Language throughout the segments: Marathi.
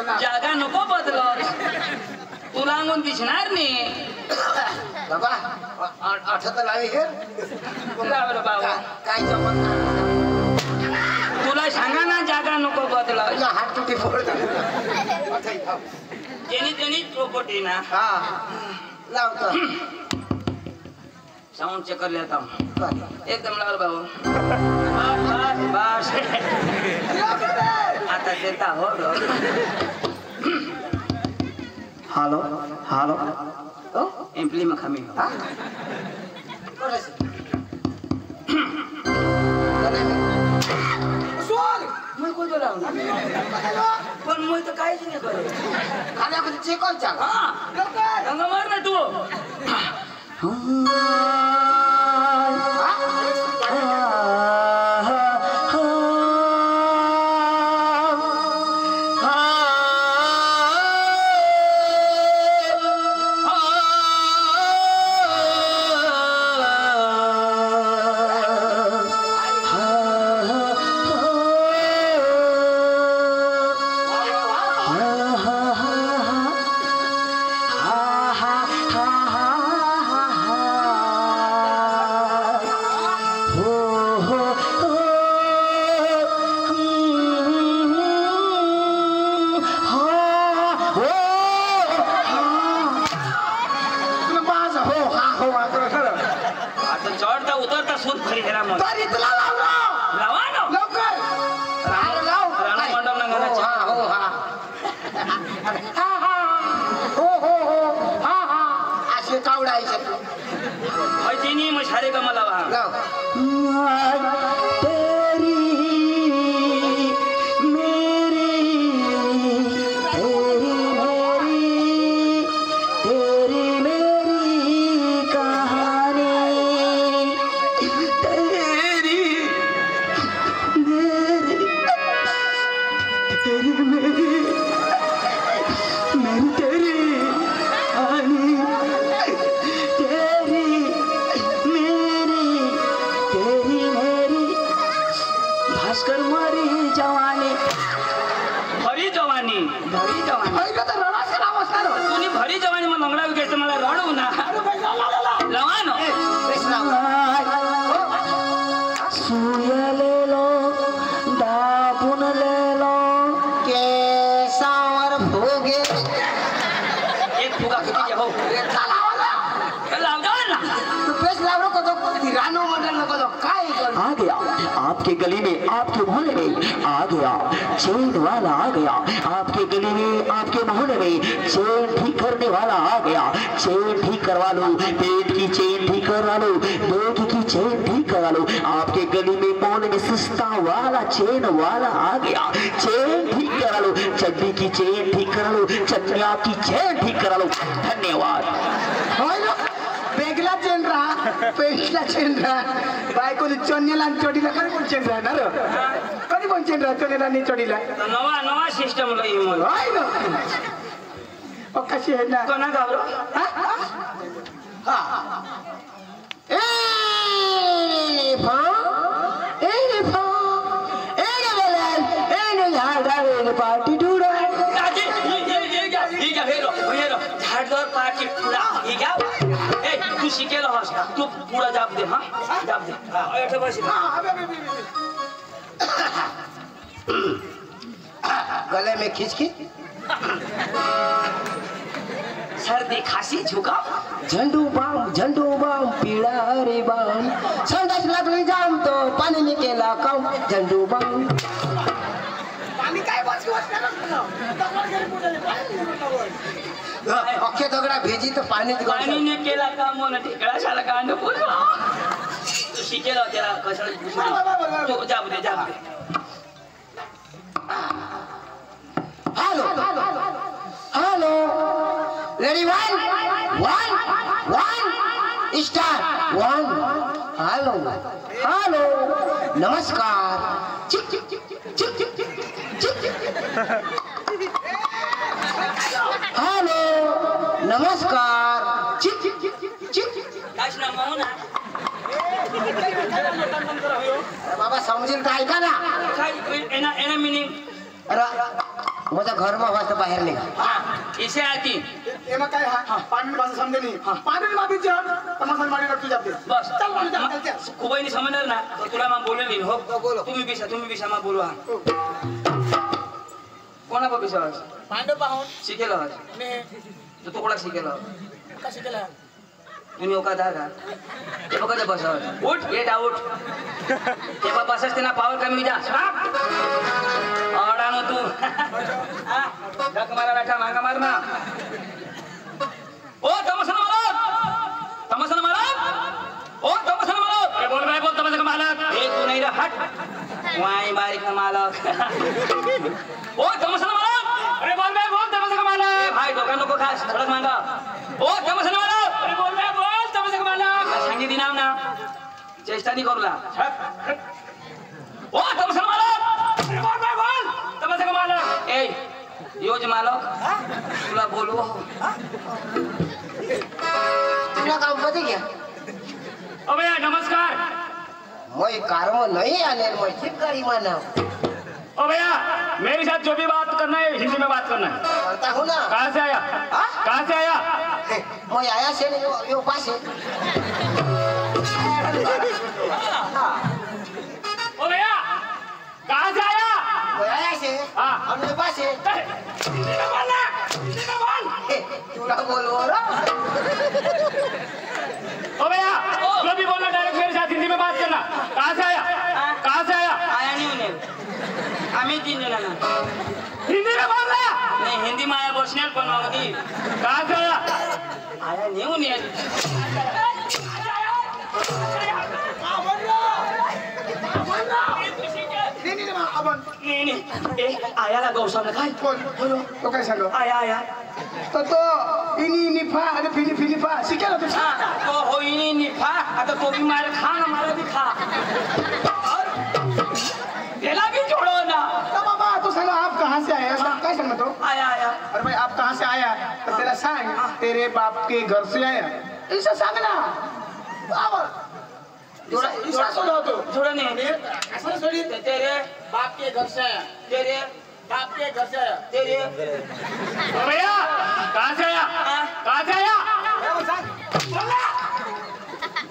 जागा नको बदलत तुला अंगून दिसणार नाही बाबा आठवत लावी हे बाबा काय चमत्कार तुला सांगा ना जागा नको बदलत हात तुटी फोड जेनी चौपटी ना हा लावतो साउंड चेक कर लेता हूँ एकदम लाल बाबू बस आता देता हो हेलो हेलो ओ एम्प्ली में खामी हो मैं कोई बोला पर मैं तो काहीच नाही करे खाली आपण चेक कर चाल हां रंग मार ना तू चढ़ता उतरता सूद खरी हेरा मत तरी तुला लावलो लावा ना लवकर लाव राणा मंडप ना गाना हो हा असे कावडायचे हजिनी मशारे का मला वा लाव भरी जवानी मग लंगडा विकायचं मला रडवू ना लावा ना सुयलेलो दाबून लेलो केसावर भोगे एक फुगा किती हो लाव ना तू पेश लाव नको तो रानो मंडल नको तो काय आ गया आपके गली में आपके मोहल्ले में आ गया चेन वाला आ गया आपके गली में आपके मोहल्ले में चेन ठीक करने वाला आ गया चेन ठीक करवा लो पेट की चेन ठीक करवा लो पेट की चेन ठीक करवा लो आपके गली में मोहल्ले में सस्ता वाला चेन वाला आ गया चेन ठीक करा लो चड्डी की चेन ठीक करा लो चनिया की चेन ठीक करा लो धन्यवाद बेगला चेन रहा पेशला चेन रहा बायकोली चोन्याला आणि चोडीला कधी पण चेन राहणार कधी पण चेन राहा चोन्याला आणि चोडीला नवा नवा सिस्टम लई मग हाय ना ओ कशी आहे ना कोणा गावरो हा ए फा ए फा ए बेलन ए झाडावर पार्टी डुडा ही क्या हेरो झाडवर पार्टी पुरा ही क्या ए तू शिकेला हस तू पुरा जाप दे हां जाप दे हां एठे बस गले में खिचखिच सर्दी खांसी झुकाम झंडू बाम पीड़ा रे बाम संडास लागली जाम तो पाणी ने केला काम झंडू बाम पाणी काय अख्खे दगडा भेजी तर पाणी पाणी ने केला काम मोना ठेकळा शाला कांड बोलवा तू शिकेला त्याला कशाला तू जाप दे hello hello ready one start one hello hello नमस्कार चिक चिक चिक चिक चिक चिक हेलो नमस्कार चिक चिक चिक चिक काश ना मोना बाबा समजेल का ऐका ना काय एना मिनिंग माझ्या घरमा वाजता बाहेर निघा हाँ इसे आती एमा काय हा पाणी भाषा समजे नाही पाणी मागे जण तमासन मागे रखू जाते बस चल पाणी चल खूप नाही समजणार ना तर तुला मग बोलेल हो तुम्ही बिशा मग बोलवा कोणा बघ बिशा पांडव पाहून शिकेल ने तू कोणा शिकेल का शिकला तुम्ही ओका दादा ते बघा बसावर उठ गेट आउट तेव्हा बसच त्यांना पावर कमी जा आवडा तू धक मारा बैठा मांगा मार ना ओ तमसन मालक ओ तमसन मालक ये बोल तमसन का मालक ए तू नहीं रे हट वाई बारीक का मालक ओ तमसन मालक अरे बोल तमसन का मालक भाई दुकान को खास थोड़ा मांगा ओ तमसन मालक अरे बोल तमसन का मालक सांगी दिनाम ना चेष्टा नहीं करूला ओ तमसन मालक अरे बोल तमसन का मालक ए योज मालक तुला बोलू तुला काम मध्ये घ्या अबे नमस्कार मैं कार में नहीं आने मैं चिपकारी माना ओ भैया मेरे साथ जो भी बात करना है हिंदी में बात करना है करता हूँ ना कहाँ से आया कहाँ से आया मैं आया से यो पास है ओ भैया कहाँ से आया मैं आया से हाँ हमने पास है हिंदी में बोलना हिंदी में बोल तुला बोलो ना ओ भैया जो भी बोलना डायरेक्ट मेरे साथ हिंदी में बात करना कहाँ से आया आया नहीं उन्हें आम्ही तीन जणांना हिंदी में बोल रहा नहीं हिंदी में आया बसने पण होगी कहाँ से आया नहीं उन्हें नहीं आया ना गौसाला काय बोलो तो काय सांगो आया तो इनी निफा आणि फिनिफा शिकेल तू तो होईनी निफा आता तो भी मारे खा ना मारा भी खा तेला भी छोड़ो ना तो बाबा तू सांगा आप कहाँ से आया काय सांगतो तो आया अरे भाई आप कहाँ से आया तो तेरा सांग तेरे बाप के घर से आया ऐसा सांग ना ऐसा सुना तो थोड़ा नहीं ऐसा छोड़ी तेरे बाप के घर से आया तेरे बाप के घर से आया तेरे भैया कहाँ से आया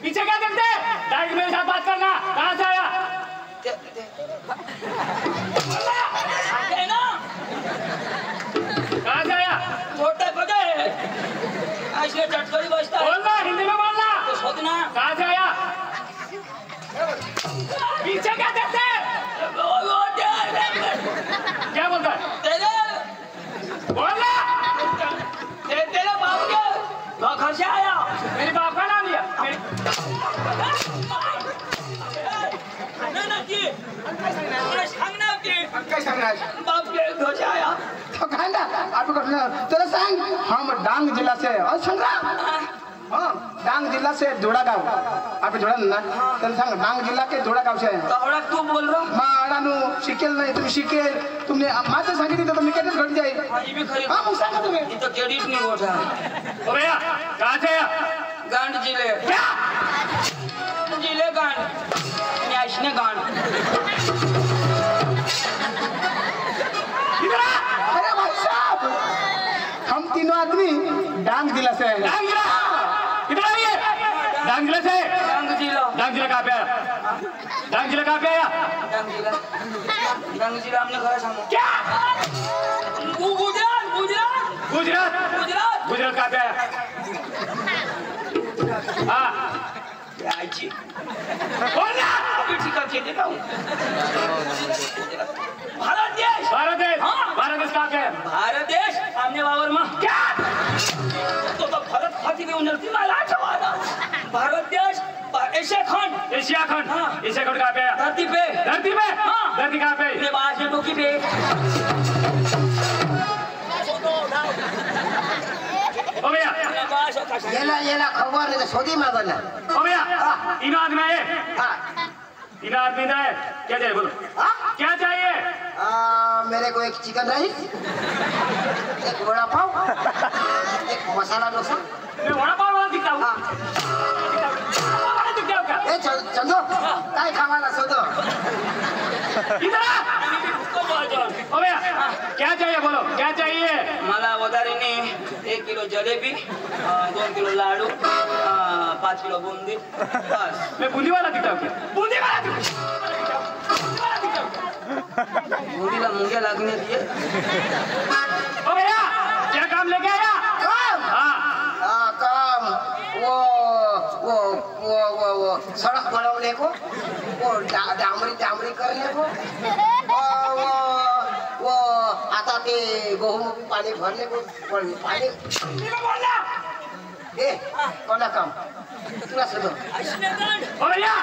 पीछे क्या देखते डायरेक्ट मेरे साथ बात करना कहाँ से आया कहाँ से आया छोटे पदे ऐसे चटकरी बजता है बोलना हिंदी में बोलना तो सोचना कहाँ से आया पीछे क्या देखते क्या बोलता है तेरे बोलना तेरे बाप के घर से आया मेरे बाप का नाम लिया काय सांगणार बाप के घर से आया तो काय ना आप तेरा सांग हम डांग जिला से संग्राम हाँ डांग जिला से जोड़ा गाँव आप जोड़ा ना तेरा सांग डांग जिला के जोड़ा गाँव से तो तू बोल रहा माडानू शिकेल नाही तुम्ही शिकेल तुमने माझं सांगितलं तर मी कधीच घट जाईल हाँ मग सांगा तुम्ही तो क्रेडिट नहीं होता ओ भैया कहाँ से आया गांड जिले क्या जिले गांड न्याशने गांड अरे भाई साहब हम तीनों आदमी डांग जिला से हैं इधर आइए डांग जिला से डांग जिला कहाँ पे आया डांग जिला कहाँ पे आया डांग जिला हमने घर सामने क्या गुजरात कहाँ पे आया हाँ आईची बोलना अभी ठीक करके देता हूँ भारत देश भारत देश कहाँ पे है भारत देश सामने बाबर माँ क्या तो भारत खाती में उन्नति माला चवाना भारत देश एशिया खंड हाँ एशिया खंड कहाँ पे है धरती पे हाँ धरती कहाँ पे ये बाहर से टोकी पे ओ भैया येला खबर नहीं सोदी मांगना ओ भैया इन आदमी है इन आदमी इधर है क्या चाहिए बोलो क्या चाहिए मेरे को एक चिकन राइस एक वड़ा पाव एक मसाला डोसा मैं वड़ा पाव वाला दिखता हूँ ए चंदो काय खावाना सोदो इधर ओ भैया क्या चाहिए बोलो क्या चाहिए? मला वदारीने 1 किलो जलेबी, 2 किलो लाडू, 5 किलो बुंदी, बस. मैं बूंदी वाला दिखता हूँ क्या? बुंदी वाला बुंदीला मुंग्या लागने दिए. ओ भैया क्या काम लेके आया? काम हाँ काम वो सड़क बनवने को, वो डामरी करने को, वो आता ते गहू पानी भरने को, पानी बोलना. कोना काम तुला सगळं. ओ भैया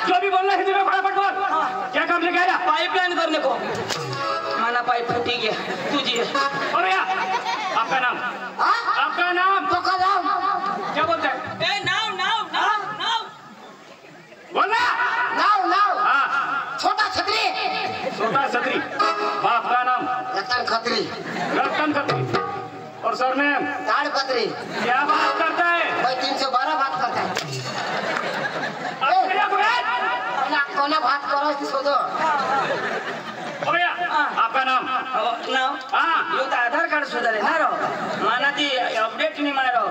जो भी बोलना हिंदी में फटाफट बोल. क्या काम लेके आया? पाइपलाइन करने को. माना पाइप फटी गया तुझी. ओ भैया आपका नाम? आपका नाम? तो का नाम क्या बोलते हैं? नाव बोलना. नाव हाँ छोटा छतरी, छोटा छतरी. बाप का नाम? रतन खत्री, रतन खत्री. और सरनेम? दाढ़ पत्री. क्या बात करता है? भाई 312 बात करता है. कोना बात करो इसको शोधो. ओ भैया आपका नाम? नाव हाँ यो तो आधार कार्ड सुधारे ना रो. माना ती अपडेट नहीं मारो.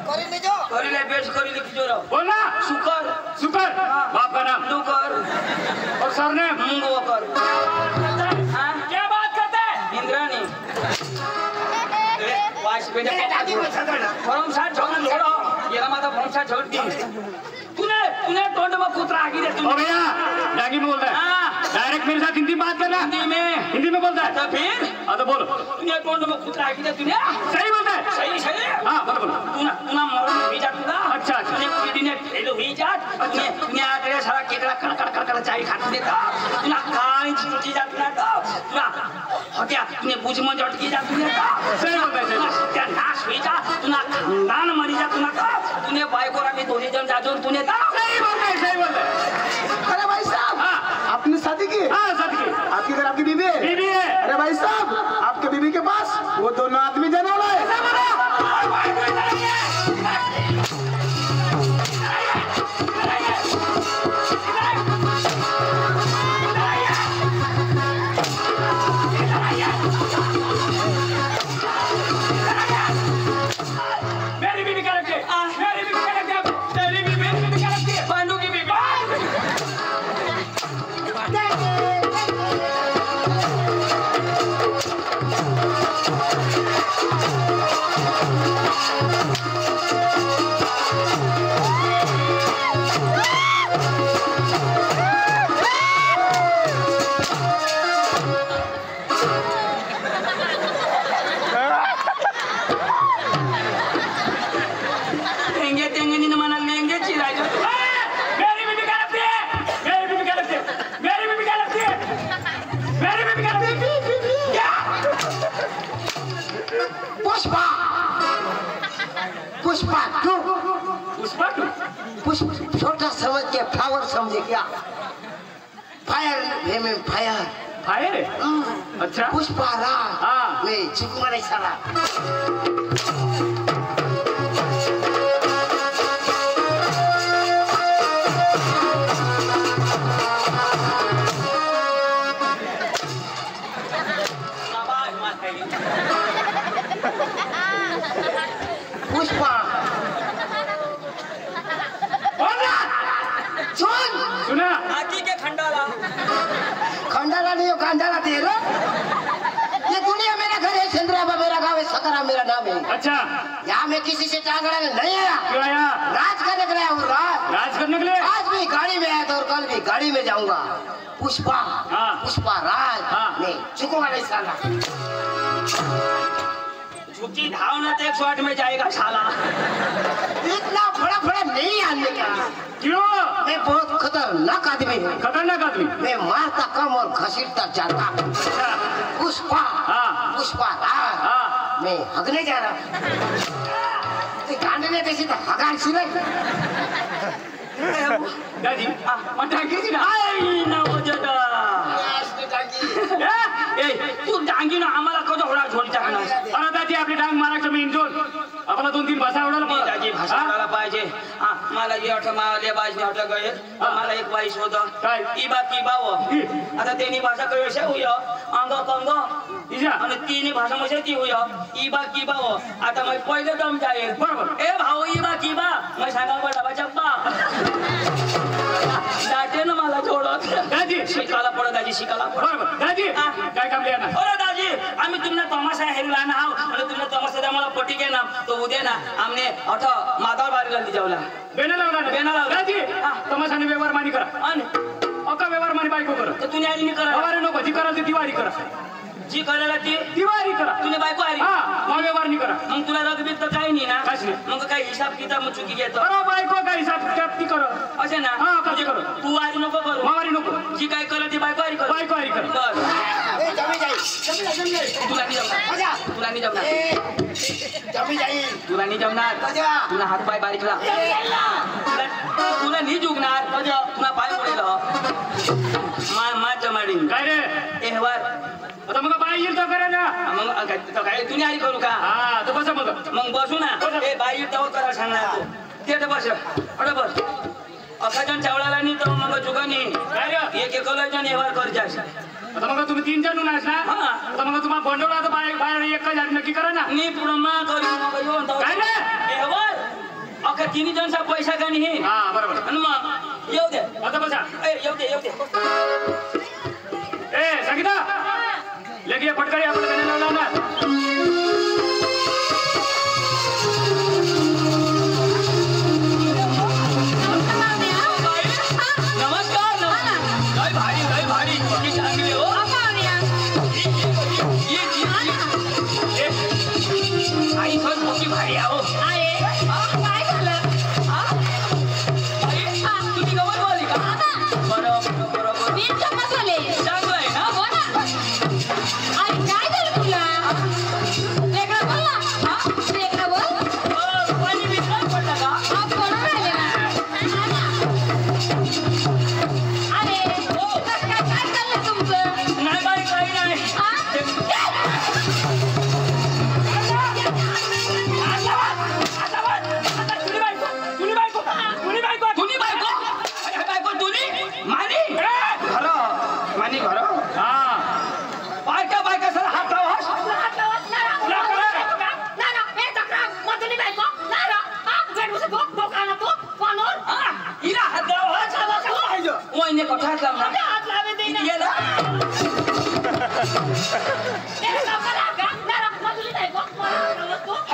करी ले जो करीले बेच करीले किजोरो. बोलना. सुकर सुपर. बाप का नाम? दुकर. और सरनेम? मुंगोकर. हाँ क्या बात करते हैं? इंद्राणी. वाश बेटा फॉर्म 60 झगड़ छोड़ो. ये माता फॉर्म 60 झगड़ तूने टोंड में कुतरा आगी दे. ओ भैया डांगी में बोलता है. हाँ डायरेक्ट मेरे साथ हिंदी में बात करना. हिंदी में बोलता है. तो फिर हाँ तो बोलो. तूने टोंड में कुतरा आगी दे. तूने सही बोलता है. सही हाँ बोलो बोलो. तूना मरण हुई जा. तूना अच्छा तूने पूरी दिन फेल हुई जा. तूने आगे सारा केकड़ा कड़ चाय खाती देता. तूना काई छुट्टी जा. तूना हत्या तूने बुझ में जटकी जा. तूने सही बोलता है. सही त्या नाश हुई जा. तूना खानदान मरी जा. तूने बायकोरा में दोही जन जाजो. तूने सही बोलता है. सही बोलता है. अरे भाई साहब हाँ आपने शादी की? हाँ साथी की. आपके घर आपकी बीवी है? बीवी है. अरे भाई साहब आपके बीवी के पास वो दोनों आदमी जाने वाला है. मेरी बीवी क्या लगती है? मेरी बीवी क्या लगती है? तेरी बीवी मेरी बीवी क्या लगती है? पांडू की बीवी. पुष्पा छोटा समझ के फ्लावर समझे क्या? फायर में फायर. फायर है. अच्छा पुष्पा राज. हाँ. मैं चिकमा नहीं सारा. पुष्पा सुना. हाथी के खंडाला. खंडाला नहीं हो खंडाला दे रो. ये दुनिया मेरा घर है. चंद्राबा मेरा गाँव है. सकरा मेरा नाम है. अच्छा यहाँ मैं किसी से टांगड़ा नहीं आया. क्यों आया? राज करने के लिए हूँ. राज करने के लिए. आज भी गाड़ी में आया था और कल भी गाड़ी में जाऊंगा. पुष्पा हाँ. पुष्पा राज. हाँ. नहीं चुकूंगा नहीं साला. झुकी धावना तो 108 में जाएगा साला. इतना बड़ा नहीं आदमी का. क्यों? मैं बहुत खतरनाक आदमी हूँ. खतरनाक आदमी. मैं मारता कम और घसीटता ज्यादा. अच्छा पुष्पा हाँ. पुष्पा राज. हाँ. मैं हगने जा रहा हूँ. कांडने बेसी तो हगार सिलाई. दादी मग टाकी ती ना. आई ना वजदा. ए तू डांगी ना आम्हाला कधी होडा झोडी टाकणार. अरे दादी आपली डांग महाराष्ट्र में इंजोर आपला 2-3 भाषा उडाला. दाजी भाषा कळायला पाहिजे. मला जे आठ माले बाजने आठ गए. मला एक बाई शोध. काय? ई बाकी बाव. आता त्यांनी भाषा कळेशा होय. अंग कंग कोणची आणि तिन्ही भाषा मध्ये ती होय इबा किबा हो आता मग पहिले दम जाईल बरोबर ए भाऊ इबा किबा मग सांगा बडा चप्पा दाटे ना मला थोडं दाजी शिकायला पडत दाजी शिकायला बरोबर दाजी काय काम लिहा ना अरे दाजी आम्ही तुम्हाला तमाशा हेरला ना आणि तुम्हाला तमाशा द्या मला पटी के ना तो उद्या ना आमने अठ माधव बारीला जेवला बेना लावला बेना लावला. दाजी तमाशाने व्यवहार मानी करा आणि अका व्यवहार मानी बायको करा तर तुम्ही आली करा व्यवहार नको जी करा ती दिवाळी करा जी करायला ती दिवाळी करा तुझ्या बायको आली हा मग व्यवहार नाही करा मग तुला रगबीत तर काही नाही ना काहीच नाही. मग काही हिसाब किताब मग चुकी घेतो बरोबर बायको काय हिसाब ती करा असे ना हा, कधी करू. तू आली नको करू मावारी नको जी काय करत ती बायको आली कर बायको आली कर बस तुला नाही जमणार तुला नाही जमणार तुला नाही जमणार तुला हात पाय बारीक लाव तुला नाही जुगणार तुला पाय पडेल मा जमाडी काय रे एहवार आता मग बाई येईल तर करा ना मग काय तुम्ही आली करू का हा तर बसा मग मग बसू ना ए बाई तव करा सांगणार तू ते तर बस अरे बस अखाजन चावळाला नाही तर मग चुका नाही काय रे एक एकलाजन एहवार कर जास आता मग तुम्ही 3 जण नाच ना हा. आता मग तुम्हाला बंडवला तर बाहेर एक हजार नक्की करा ना मी पुढं मा करू काय रे एहवार अखा तिन्ही जणचा पैसा का नाही हा बरोबर आणि मग येऊ दे आता बसा ए येऊ दे ए संगीता लगे फटकारी आपण त्याने लावला ना नमस्कार लय भारी किती चांगली हो आई पण मोठी भारी आहो तुम्ही गवत बोलली का बरोबर चांगलं आहे ना पाणी विचार पडला का नाही बाई काही नाही तुनी बायको तुनी मानी घर मानी घर बायका सर हात लावा हिला हात लावा वहिने कठा हात लावणार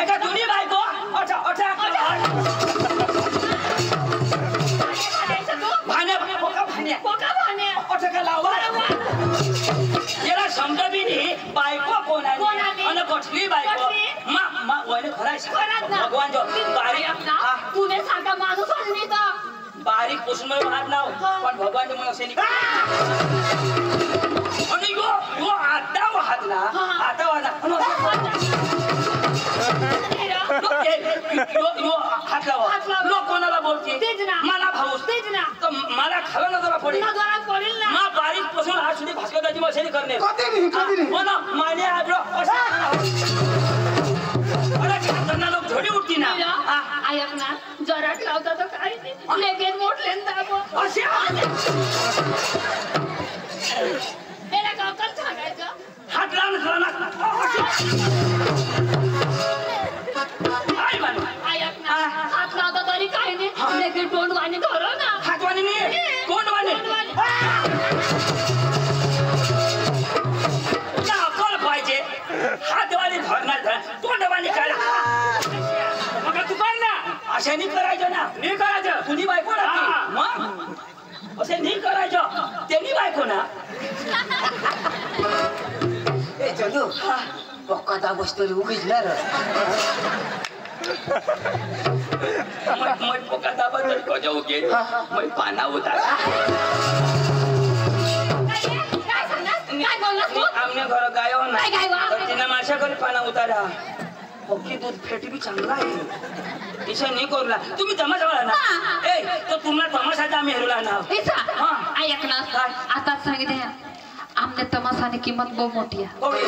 का तुनी बायको अठा भाण्या अठा लावा याला समजा बी नाही बायको कोण आहे आणि कठली बायको मा वहिने खराय भगवान जो तुने सारखा माणूस नाही तर बारीक पुसून हात लाव पण भगवान मग असे आणि यो आता हात ना आता हात लावा लोक कोणाला बोलते मला भाऊस तर मला खाला नजरा पडेल मा बारीक पासून हात सुधी भास्कराची मशाली करणे मला माने त्यांना लोक झोडी उठती ना ऐक ना जराट लावता तर काही नाही लगेच मोठले सांगायचं हात लावून ऐक ना हात लावता तरी काही नाही लगेच तोंड वाणी धरो ना हातवाणी नाही तोंडवाणी अकल पाहिजे हातवाणी धरणार तोंडवाणी काय मग तू कर ना अशा नाही करायचं ना नाही करायचं तुझी बायको ना मग असे नाही करायचं त्यांनी बायको ना चलो पक्का बसतो उगीच ना मैं पोका दाबा तर कोजा उगे मैं पाना उतारा काय बोललास तू आमने घर गायो ना काय गायवा? तर तिने माझ्या घरी पाना उतारा ओके दूध फेटी भी चांगला आहे इसे नहीं करला तुम्ही तमाशा वाला ना ए तो तुम्हाला तमाशाचा आम्ही हेरला ना ऐक ना आता सांगितले आमने तमाशाने किंमत बहुत मोठी आहे कोणी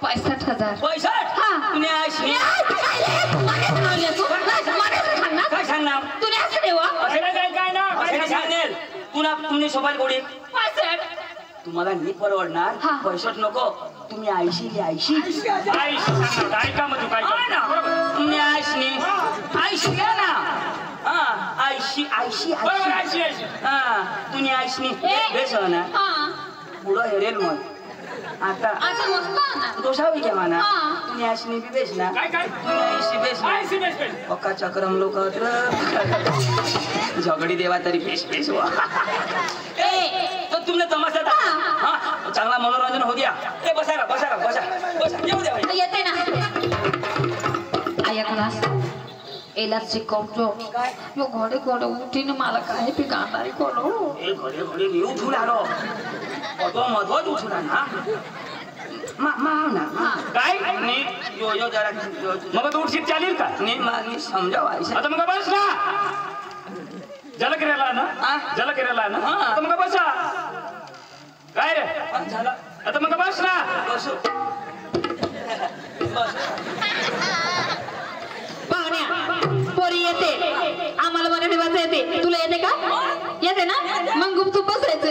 65,000 पैसा हाँ। तुने आशी काय सांगणार तुने असं देवा असे काय ना असे सांगेल तुला तुमने सोबाल कोडी तुम्हाला नाही परवडणार हा. पैशात नको तुम्ही आयशी काय का मग तू काय कर? तुम्ही आयशी घ्या ना हा आयशी बरोबर, आयशी. हा तुम्ही आयशी बेस हो ना हा पुढं हेरेल मग आता आता मस्त आहे ना दोषावी घ्या म्हणा हा. तुम्ही आयशी बी बेस ना काय काय तुम्ही आयशी बेस ना आयशी बेस बेस. पक्का चक्रम लोक झगडी देवा तरी बेस हुआ तो तुमने तमाशा हा चांगला मनोरंजन हो द्या ए बसा येऊ द्या येते ना ऐकलास एलाच शिकवतो यो घोडे उठीने मला काय पिकाणार कोण ए घडे मी उठून आलो मधोच उठून ना काय यो जरा मग तू उठशील चालील का? नी समजावा आता मग बस ना जलकिऱ्याला ना हा? जलकिऱ्याला ना हा. आता मग बसा काय रे झालं आता मग बस ना बसू पाहुण्या पोरी येते आम्हाला मराठी भाषा येते तुला येते का येते ना मग गुपचूप बसायचं